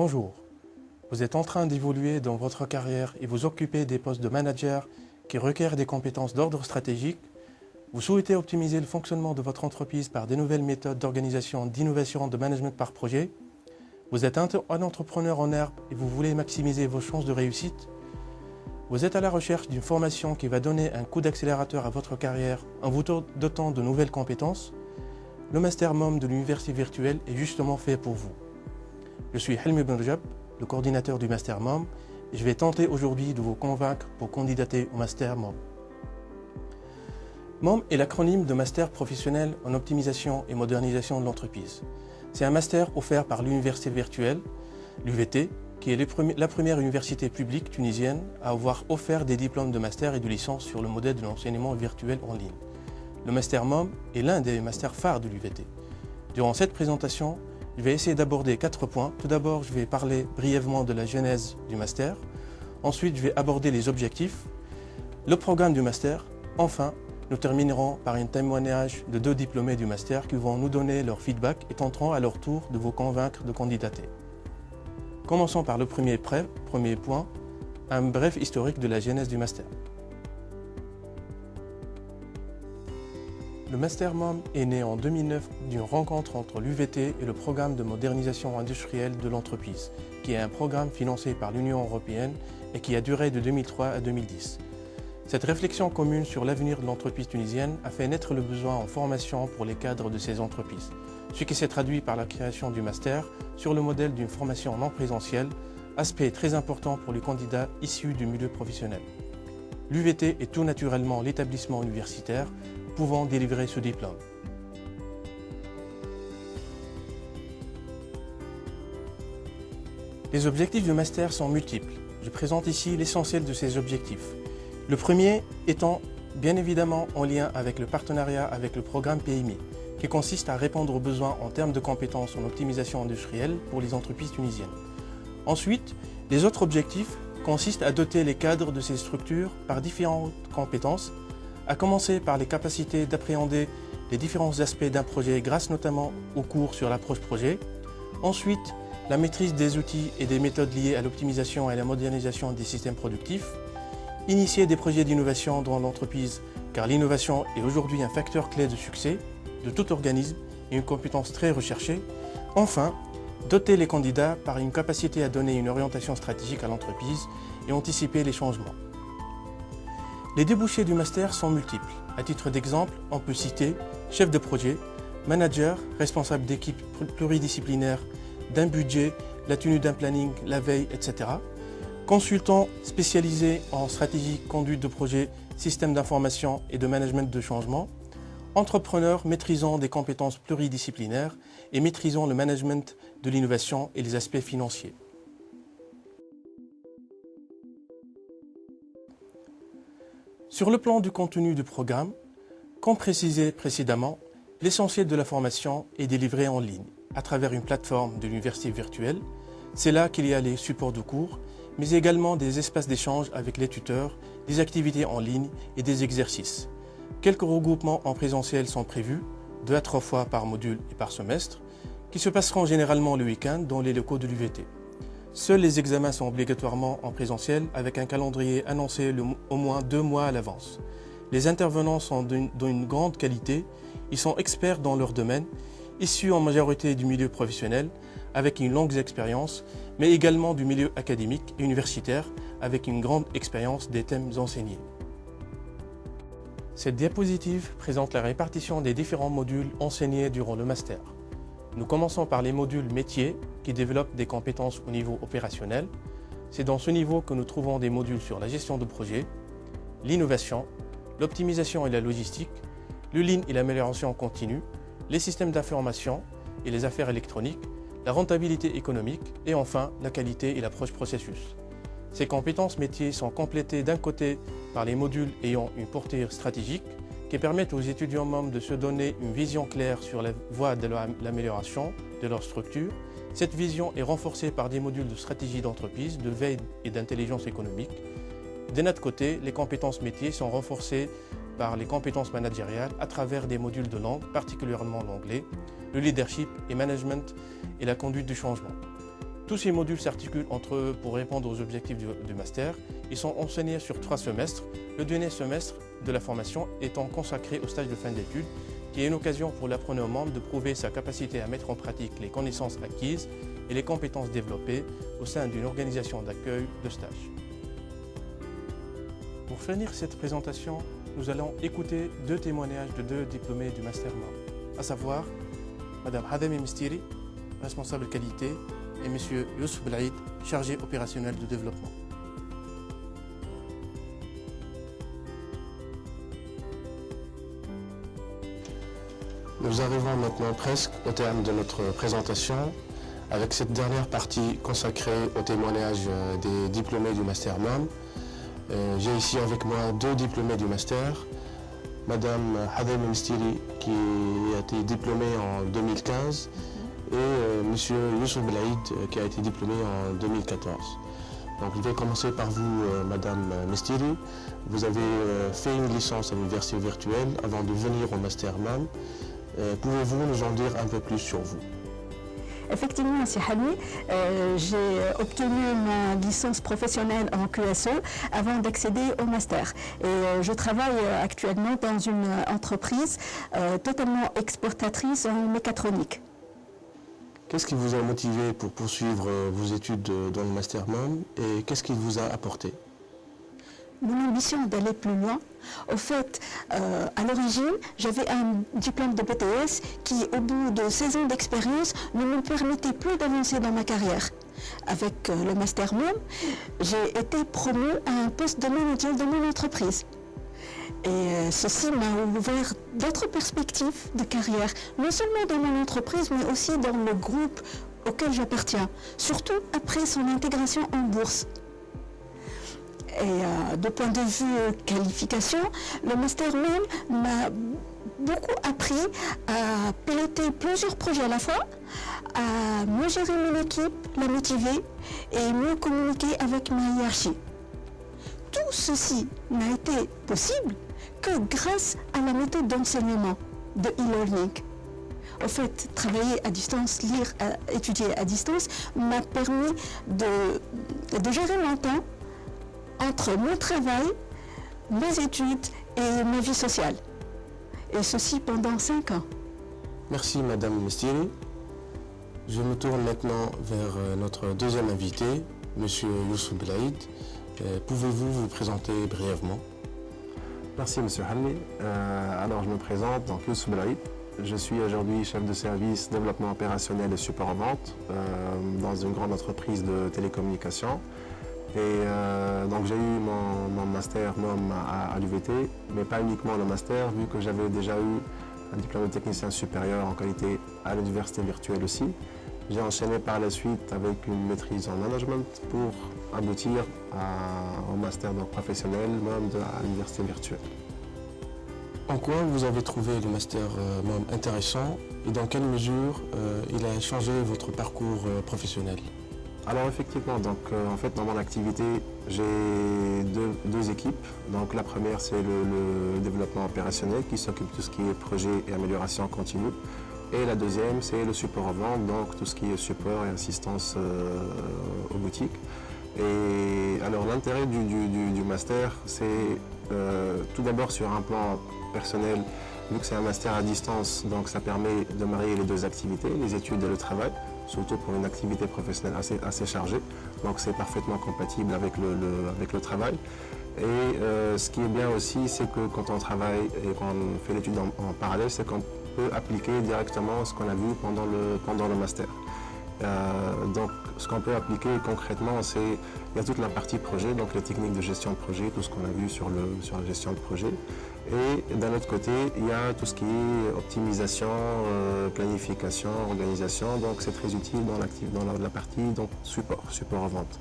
Bonjour, vous êtes en train d'évoluer dans votre carrière et vous occupez des postes de manager qui requièrent des compétences d'ordre stratégique. Vous souhaitez optimiser le fonctionnement de votre entreprise par des nouvelles méthodes d'organisation, d'innovation, de management par projet. Vous êtes un entrepreneur en herbe et vous voulez maximiser vos chances de réussite. Vous êtes à la recherche d'une formation qui va donner un coup d'accélérateur à votre carrière en vous dotant de nouvelles compétences. Le Master MOM de l'Université virtuelle est justement fait pour vous. Je suis Helmi Ben Rajab, le coordinateur du Master MOM, et je vais tenter aujourd'hui de vous convaincre pour candidater au Master MOM. MOM est l'acronyme de Master professionnel en optimisation et modernisation de l'entreprise. C'est un master offert par l'Université virtuelle, l'UVT, qui est la première université publique tunisienne à avoir offert des diplômes de master et de licence sur le modèle de l'enseignement virtuel en ligne. Le Master MOM est l'un des masters phares de l'UVT. Durant cette présentation, je vais essayer d'aborder 4 points. Tout d'abord, je vais parler brièvement de la genèse du master. Ensuite, je vais aborder les objectifs, le programme du master. Enfin, nous terminerons par un témoignage de 2 diplômés du master qui vont nous donner leur feedback et tenteront à leur tour de vous convaincre de candidater. Commençons par le premier point, un bref historique de la genèse du master. Le Master MOM est né en 2009 d'une rencontre entre l'UVT et le programme de modernisation industrielle de l'entreprise, qui est un programme financé par l'Union européenne et qui a duré de 2003 à 2010. Cette réflexion commune sur l'avenir de l'entreprise tunisienne a fait naître le besoin en formation pour les cadres de ces entreprises, ce qui s'est traduit par la création du master sur le modèle d'une formation non présentielle, aspect très important pour les candidats issus du milieu professionnel. L'UVT est tout naturellement l'établissement universitaire pouvant délivrer ce diplôme. Les objectifs du master sont multiples. Je présente ici l'essentiel de ces objectifs. Le premier étant bien évidemment en lien avec le partenariat avec le programme PMI, qui consiste à répondre aux besoins en termes de compétences en optimisation industrielle pour les entreprises tunisiennes. Ensuite, les autres objectifs consistent à doter les cadres de ces structures par différentes compétences, à commencer par les capacités d'appréhender les différents aspects d'un projet grâce notamment aux cours sur l'approche projet. Ensuite, la maîtrise des outils et des méthodes liées à l'optimisation et à la modernisation des systèmes productifs. Initier des projets d'innovation dans l'entreprise, car l'innovation est aujourd'hui un facteur clé de succès de tout organisme et une compétence très recherchée. Enfin, doter les candidats par une capacité à donner une orientation stratégique à l'entreprise et anticiper les changements. Les débouchés du master sont multiples. À titre d'exemple, on peut citer chef de projet, manager, responsable d'équipe pluridisciplinaire, d'un budget, la tenue d'un planning, la veille, etc. Consultant spécialisé en stratégie, conduite de projet, système d'information et de management de changement. Entrepreneur maîtrisant des compétences pluridisciplinaires et maîtrisant le management de l'innovation et les aspects financiers. Sur le plan du contenu du programme, comme précisé précédemment, l'essentiel de la formation est délivré en ligne, à travers une plateforme de l'université virtuelle. C'est là qu'il y a les supports de cours, mais également des espaces d'échange avec les tuteurs, des activités en ligne et des exercices. Quelques regroupements en présentiel sont prévus, 2 à 3 fois par module et par semestre, qui se passeront généralement le week-end dans les locaux de l'UVT. Seuls les examens sont obligatoirement en présentiel avec un calendrier annoncé au moins 2 mois à l'avance. Les intervenants sont d'une grande qualité, ils sont experts dans leur domaine, issus en majorité du milieu professionnel avec une longue expérience, mais également du milieu académique et universitaire avec une grande expérience des thèmes enseignés. Cette diapositive présente la répartition des différents modules enseignés durant le master. Nous commençons par les modules métiers qui développent des compétences au niveau opérationnel. C'est dans ce niveau que nous trouvons des modules sur la gestion de projet, l'innovation, l'optimisation et la logistique, le lean et l'amélioration continue, les systèmes d'information et les affaires électroniques, la rentabilité économique et enfin la qualité et l'approche processus. Ces compétences métiers sont complétées d'un côté par les modules ayant une portée stratégique qui permettent aux étudiants membres de se donner une vision claire sur la voie de l'amélioration de leur structure. Cette vision est renforcée par des modules de stratégie d'entreprise, de veille et d'intelligence économique. D'un autre côté, les compétences métiers sont renforcées par les compétences managériales à travers des modules de langue, particulièrement l'anglais, le leadership et management et la conduite du changement. Tous ces modules s'articulent entre eux pour répondre aux objectifs du master. Ils sont enseignés sur 3 semestres, le dernier semestre de la formation étant consacré au stage de fin d'études, qui est une occasion pour l'apprenant membre de prouver sa capacité à mettre en pratique les connaissances acquises et les compétences développées au sein d'une organisation d'accueil de stage. Pour finir cette présentation, nous allons écouter 2 témoignages de 2 diplômés du Master MOM, à savoir Mme Hadami Mistiri, responsable qualité, et M. Youssouf Belaïd, chargé opérationnel de développement. Nous arrivons maintenant presque au terme de notre présentation avec cette dernière partie consacrée au témoignage des diplômés du Master MOM. J'ai ici avec moi 2 diplômés du Master, Madame Hadami Mistiri qui a été diplômée en 2015 et Monsieur Youssouf Belaïd qui a été diplômé en 2014. Donc je vais commencer par vous, Madame Mistiri. Vous avez fait une licence à l'université virtuelle avant de venir au Master MOM. Pouvez-vous nous en dire un peu plus sur vous? Effectivement, M. Hali, j'ai obtenu ma licence professionnelle en QSE avant d'accéder au master. Et je travaille actuellement dans une entreprise totalement exportatrice en mécatronique. Qu'est-ce qui vous a motivé pour poursuivre vos études dans le Master MOM et qu'est-ce qu'il vous a apporté? Mon ambition d'aller plus loin. Au fait, à l'origine, j'avais un diplôme de BTS qui, au bout de 16 ans d'expérience, ne me permettait plus d'avancer dans ma carrière. Avec le Master MOM, j'ai été promue à un poste de manager dans mon entreprise. Et ceci m'a ouvert d'autres perspectives de carrière, non seulement dans mon entreprise, mais aussi dans le groupe auquel j'appartiens, surtout après son intégration en bourse. Et de point de vue qualification, le Master MOM m'a beaucoup appris à piloter plusieurs projets à la fois, à mieux gérer mon équipe, la motiver et mieux communiquer avec ma hiérarchie. Tout ceci n'a été possible que grâce à la méthode d'enseignement de e-learning. En fait, travailler à distance, lire, étudier à distance m'a permis de gérer mon temps entre mon travail, mes études et ma vie sociale. Et ceci pendant 5 ans. Merci Madame Mistiri. Je me tourne maintenant vers notre deuxième invité, Monsieur Youssouf Belaïd. Pouvez-vous vous présenter brièvement? Merci Monsieur Halmi. Alors je me présente, donc Youssouf Belaïd. Je suis aujourd'hui chef de service développement opérationnel et support en vente dans une grande entreprise de télécommunications. Et donc j'ai eu mon master MOM à l'UVT, mais pas uniquement le master, vu que j'avais déjà eu un diplôme de technicien supérieur en qualité à l'université virtuelle aussi. J'ai enchaîné par la suite avec une maîtrise en management pour aboutir au master donc, professionnel MOM à l'université virtuelle. En quoi vous avez trouvé le Master MOM intéressant et dans quelle mesure il a changé votre parcours professionnel? Alors effectivement, donc, en fait dans mon activité j'ai deux équipes. Donc la première c'est le développement opérationnel qui s'occupe de tout ce qui est projet et amélioration continue. Et la deuxième c'est le support en vente, donc tout ce qui est support et assistance aux boutiques. Et alors l'intérêt du master c'est tout d'abord sur un plan personnel, vu que c'est un master à distance, donc ça permet de marier les 2 activités, les études et le travail. Surtout pour une activité professionnelle assez chargée. Donc c'est parfaitement compatible avec le travail. Et ce qui est bien aussi, c'est que quand on travaille et qu'on fait l'étude en parallèle, c'est qu'on peut appliquer directement ce qu'on a vu pendant le master. Donc ce qu'on peut appliquer concrètement, il y a toute la partie projet, donc les techniques de gestion de projet, tout ce qu'on a vu sur la gestion de projet. Et d'un autre côté, il y a tout ce qui est optimisation, planification, organisation, donc c'est très utile dans la partie donc, support en vente.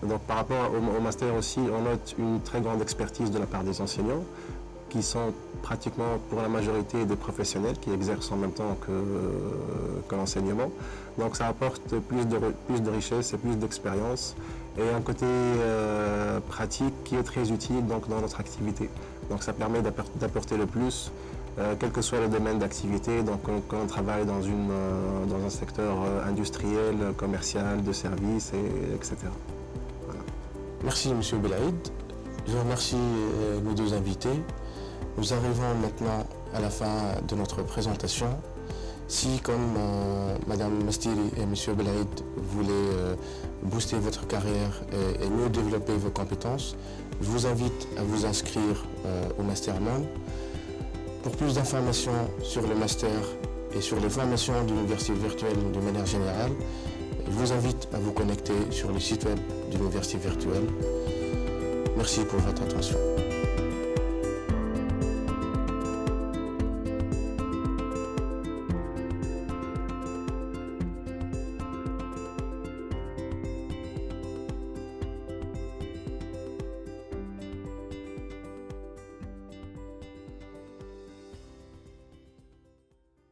Donc par rapport au master aussi, on note une très grande expertise de la part des enseignants. qui sont pratiquement pour la majorité des professionnels qui exercent en même temps que l'enseignement. Donc ça apporte plus de richesse et plus d'expérience et un côté pratique qui est très utile donc, dans notre activité. Donc ça permet d'apporter le plus, quel que soit le domaine d'activité, donc quand on travaille dans un secteur industriel, commercial, de services, etc. Voilà. Merci M. Belaïd. Je remercie nos deux invités. Nous arrivons maintenant à la fin de notre présentation. Si, comme Mme Mastiri et M. Belaïd voulaient booster votre carrière et mieux développer vos compétences, je vous invite à vous inscrire au Mastermind. Pour plus d'informations sur le master et sur les formations de l'Université virtuelle de manière générale, je vous invite à vous connecter sur le site web de l'Université virtuelle. Merci pour votre attention.